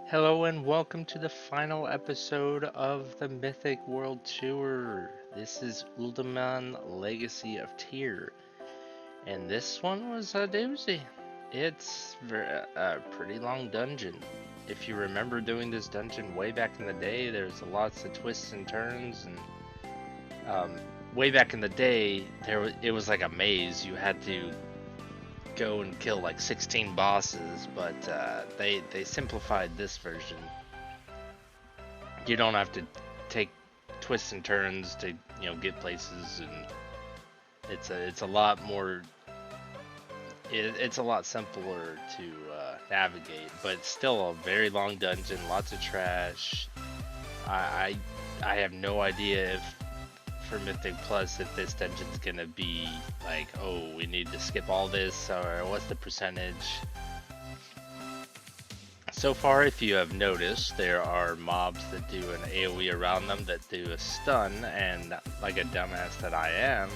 Hello and welcome to the final episode of the Mythic World Tour. This is Uldaman Legacy of Tyr, and this one was a doozy. It's a pretty long dungeon. If you remember doing this dungeon way back in the day, there's lots of twists and turns, and way back in the day, it was like a maze. You had to go and kill like 16 bosses, but they simplified this version. You don't have to take twists and turns to get places, and it's a lot more. It's a lot simpler to navigate, but still a very long dungeon, lots of trash. I I have no idea if for Mythic Plus if this dungeon's gonna be like, oh, we need to skip all this, or what's the percentage. So far, if you have noticed, there are mobs that do an AoE around them that do a stun, and like a dumbass that I am,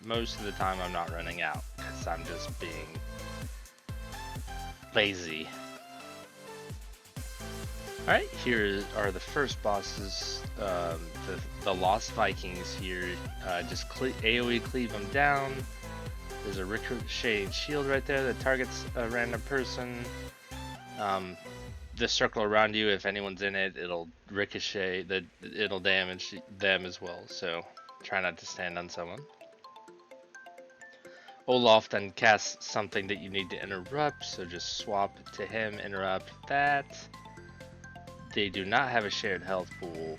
most of the time I'm not running out, because I'm just being lazy. Alright, here are the first bosses. The Lost Vikings here. Just AoE cleave them down. There's a ricocheting shield right there that targets a random person. The circle around you, if anyone's in it, it'll ricochet, it'll damage them as well, so try not to stand on someone. Olaf then casts something that you need to interrupt, so just swap to him, interrupt that. They do not have a shared health pool.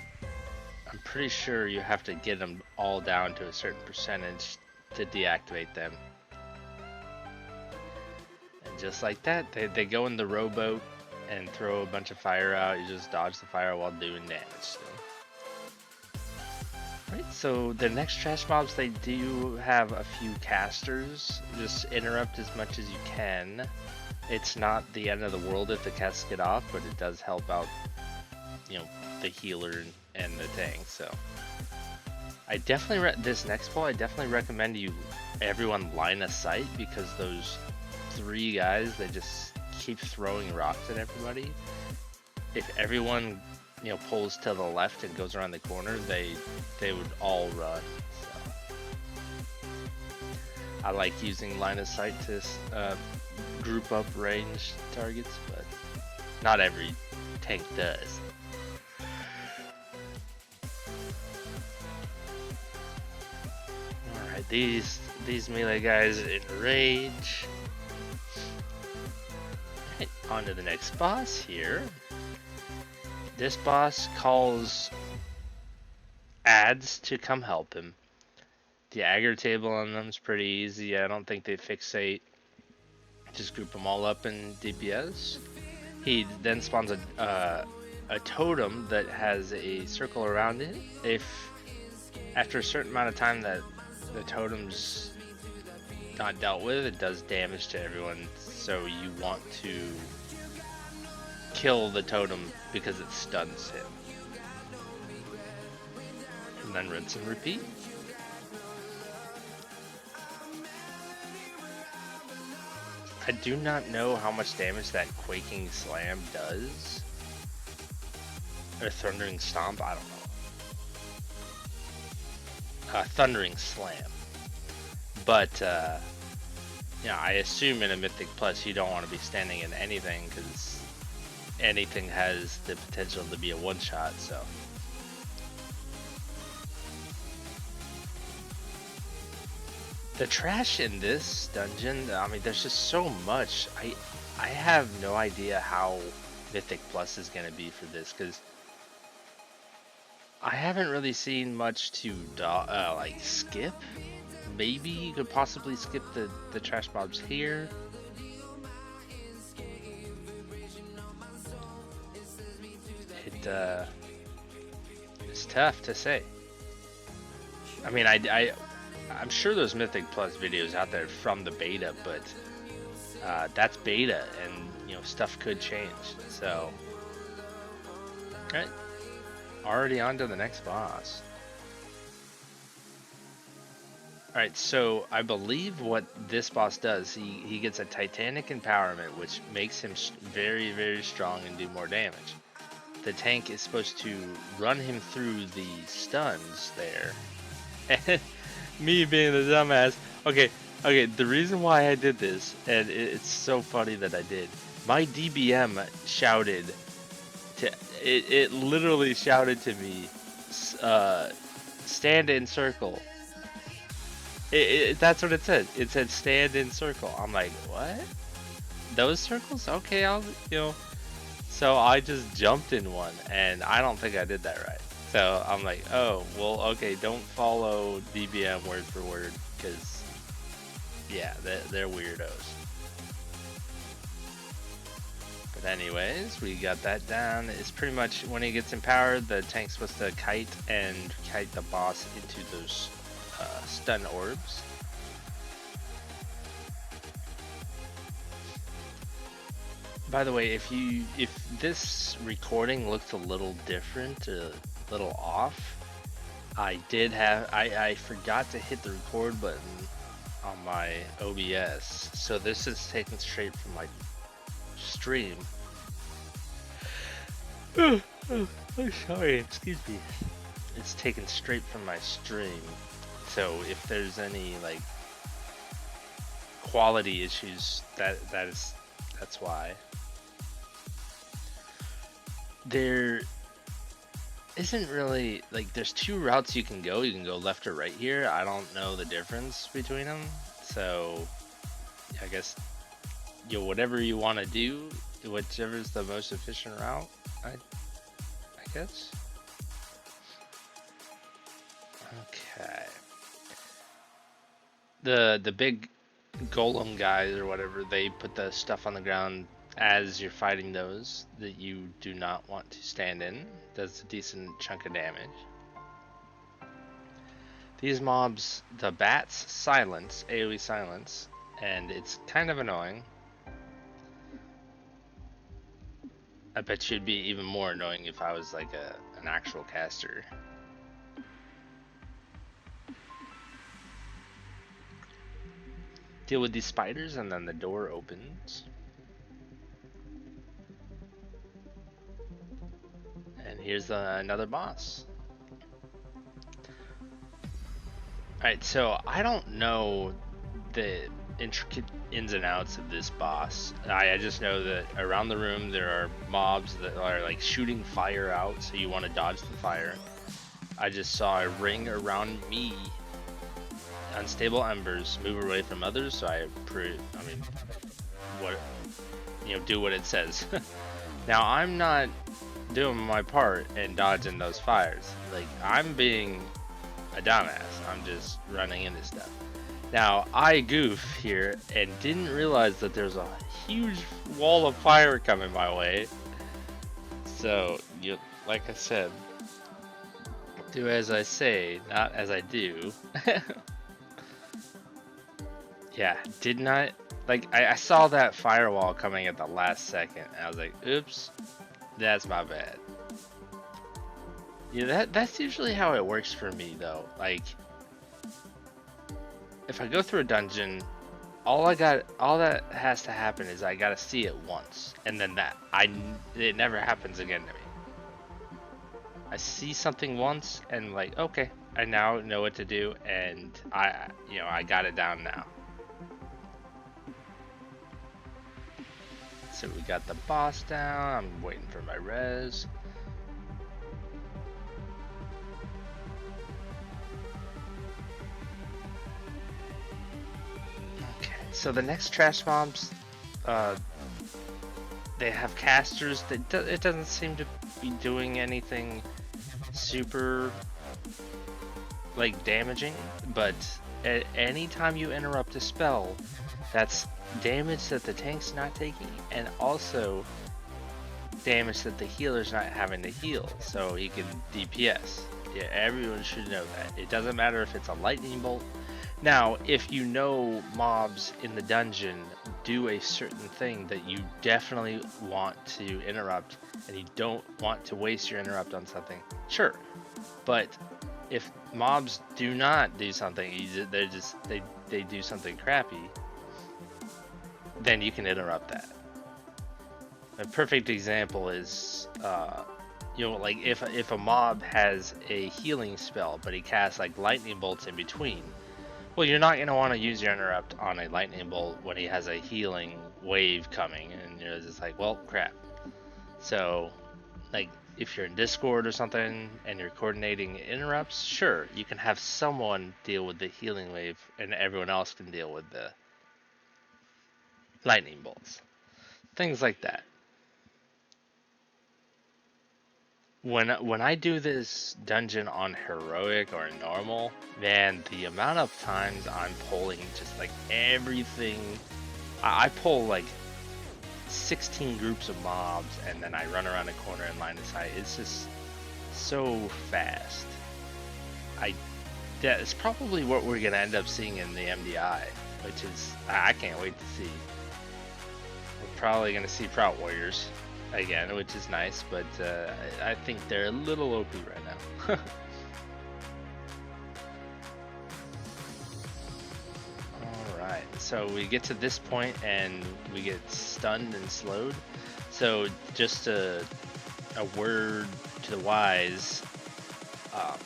I'm pretty sure you have to get them all down to a certain percentage to deactivate them. And just like that, they go in the rowboat and throw a bunch of fire out. You just dodge the fire while doing damage. Right, so the next trash mobs, they do have a few casters. Just interrupt as much as you can. It's not the end of the world if the casts get off, but it does help out, the healer and the tank. So I definitely this next ball, I definitely recommend everyone line of sight, because those three guys, they just keep throwing rocks at everybody. If everyone pulls to the left and goes around the corner, they would all run. So I like using line of sight to group up range targets, but not every tank does. Alright, these melee guys enrage. Right, on to the next boss here. This boss calls ads to come help him. The aggro table on them is pretty easy. I don't think they fixate. Just group them all up in DPS. He then spawns a totem that has a circle around it. If after a certain amount of time that the totem's not dealt with, it does damage to everyone. So you want to kill the totem because it stuns him. And then rinse and repeat. I do not know how much damage that Quaking Slam does. Or Thundering Stomp, I don't know. Thundering Slam. But, I assume in a Mythic Plus you don't want to be standing in anything, because anything has the potential to be a one-shot, so. The trash in this dungeon, I mean, there's just so much. I have no idea how Mythic Plus is going to be for this, because I haven't really seen much to like skip. Maybe you could possibly skip the trash mobs here. It's tough to say. I mean, I'm sure there's Mythic Plus videos out there from the beta, but that's beta, and stuff could change. So, alright, already on to the next boss. Alright, so I believe what this boss does, he gets a titanic empowerment, which makes him very, very strong and do more damage. The tank is supposed to run him through the stuns there. And me being the dumbass, okay, the reason why I did this, and it's so funny that I did, my DBM shouted, it literally shouted to me, stand in circle. That's what it said. It said stand in circle. I'm like, what? Those circles? Okay, So I just jumped in one, and I don't think I did that right. So I'm like, oh, well, okay, don't follow DBM word for word, because, yeah, they're weirdos. But anyways, we got that down. It's pretty much, when he gets empowered, the tank's supposed to kite the boss into those stun orbs. By the way, if this recording looks a little different, a little off, I forgot to hit the record button on my OBS, so this is taken straight from my stream. I'm sorry, excuse me. It's taken straight from my stream, so if there's any like quality issues, that's why. There isn't really, like, there's two routes you can go. You can go left or right here. I don't know the difference between them, so I guess whatever you want to do, whichever's the most efficient route, I guess. Okay. The big golem guys or whatever, they put the stuff on the ground as you're fighting those that you do not want to stand in. Does a decent chunk of damage. These mobs, the bats silence, AoE silence, and it's kind of annoying. I bet you'd be even more annoying if I was like an actual caster. Deal with these spiders and then the door opens. And here's another boss. Alright, so I don't know the intricate ins and outs of this boss. I just know that around the room there are mobs that are like shooting fire out, so you want to dodge the fire. I just saw a ring around me. Unstable embers, move away from others, so do what it says. Now I'm not doing my part and dodging those fires. Like, I'm being a dumbass. I'm just running into stuff. Now I goof here and didn't realize that there's a huge wall of fire coming my way. So like I said, do as I say, not as I do. Yeah, did not, like, I saw that firewall coming at the last second, and I was like, oops, that's my bad. Yeah, that's usually how it works for me, though. Like, if I go through a dungeon, all that has to happen is I gotta see it once, and then it never happens again to me. I see something once, and like, okay, I now know what to do, and I got it down now. So we got the boss down. I'm waiting for my res. Okay, so the next trash mobs, they have casters that it doesn't seem to be doing anything super like damaging, but at any time you interrupt a spell, that's damage that the tank's not taking, and also damage that the healer's not having to heal, so he can DPS. Yeah, everyone should know that. It doesn't matter if it's a lightning bolt. Now, if you know mobs in the dungeon do a certain thing that you definitely want to interrupt, and you don't want to waste your interrupt on something, sure. But if mobs do not do something, they do something crappy, then you can interrupt that. A perfect example is, like if a mob has a healing spell, but he casts like lightning bolts in between, well, you're not gonna want to use your interrupt on a lightning bolt when he has a healing wave coming, and you're just like, well, crap. So, like, if you're in Discord or something and you're coordinating interrupts, sure, you can have someone deal with the healing wave, and everyone else can deal with the lightning bolts. Things like that. When I do this dungeon on heroic or normal, man, the amount of times I'm pulling just like everything, I pull like 16 groups of mobs and then I run around a corner in line of sight. It's just so fast. That's probably what we're gonna end up seeing in the MDI, which is I can't wait to see. We're probably gonna see Prout Warriors again, which is nice, but I think they're a little OP right now. Alright, so we get to this point and we get stunned and slowed. So just a word to the wise,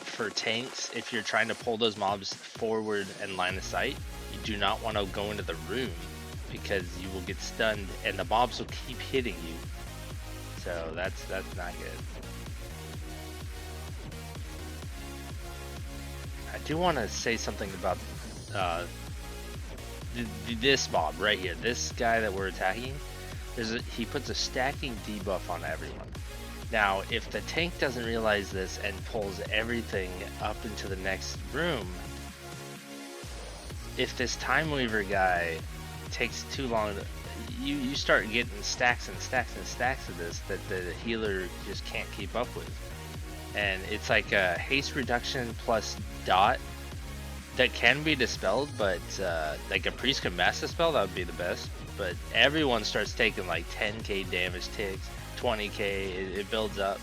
for tanks, if you're trying to pull those mobs forward and line of sight, you do not want to go into the room because you will get stunned and the mobs will keep hitting you. So that's not good. I do want to say something about this mob right here. This guy that we're attacking, he puts a stacking debuff on everyone. Now, if the tank doesn't realize this and pulls everything up into the next room, if this Time Weaver guy takes too long, you start getting stacks and stacks and stacks of this that the healer just can't keep up with. And it's like a haste reduction plus dot that can be dispelled, but like a priest can mass dispel, that would be the best. But everyone starts taking like 10k damage ticks, 20k, it builds up.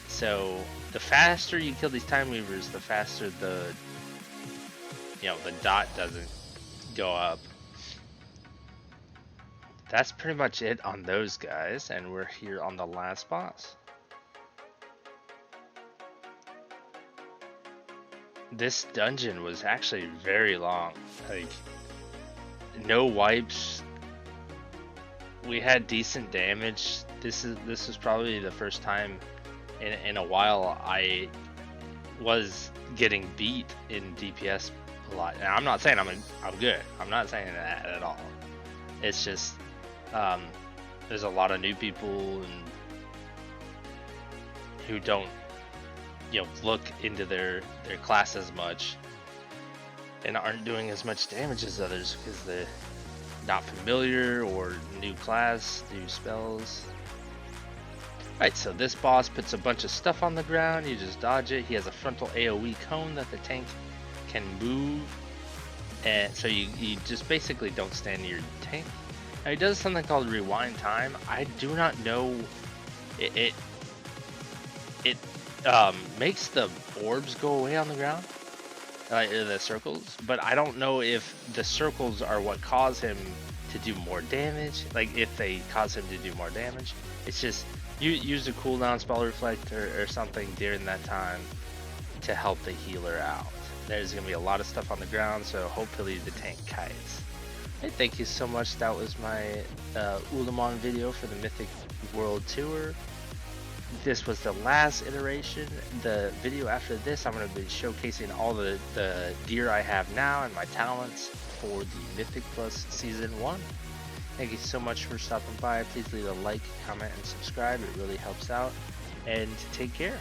So the faster you kill these Time Weavers, the faster the dot doesn't go up. That's pretty much it on those guys, and we're here on the last boss. This dungeon was actually very long, like no wipes. We had decent damage. This is probably the first time in a while I was getting beat in DPS a lot. And I'm not saying I'm good. I'm not saying that at all. It's just there's a lot of new people and who don't look into their class as much and aren't doing as much damage as others because they're not familiar or new class, new spells. Right, so this boss puts a bunch of stuff on the ground, you just dodge it. He has a frontal AoE cone that the tank can move, and so you just basically don't stand near your tank. Now he does something called rewind time. I do not know, it makes the orbs go away on the ground, the circles, but I don't know if the circles are what cause him to do more damage, like if they cause him to do more damage. It's just, you use a cooldown spell reflect or something during that time to help the healer out. There's going to be a lot of stuff on the ground, so hopefully the tank kites. Hey, thank you so much. That was my Uldaman video for the Mythic World Tour. This was the last iteration. The video after this, I'm going to be showcasing all the gear I have now and my talents for the Mythic Plus Season 1. Thank you so much for stopping by. Please leave a like, comment, and subscribe. It really helps out. And take care.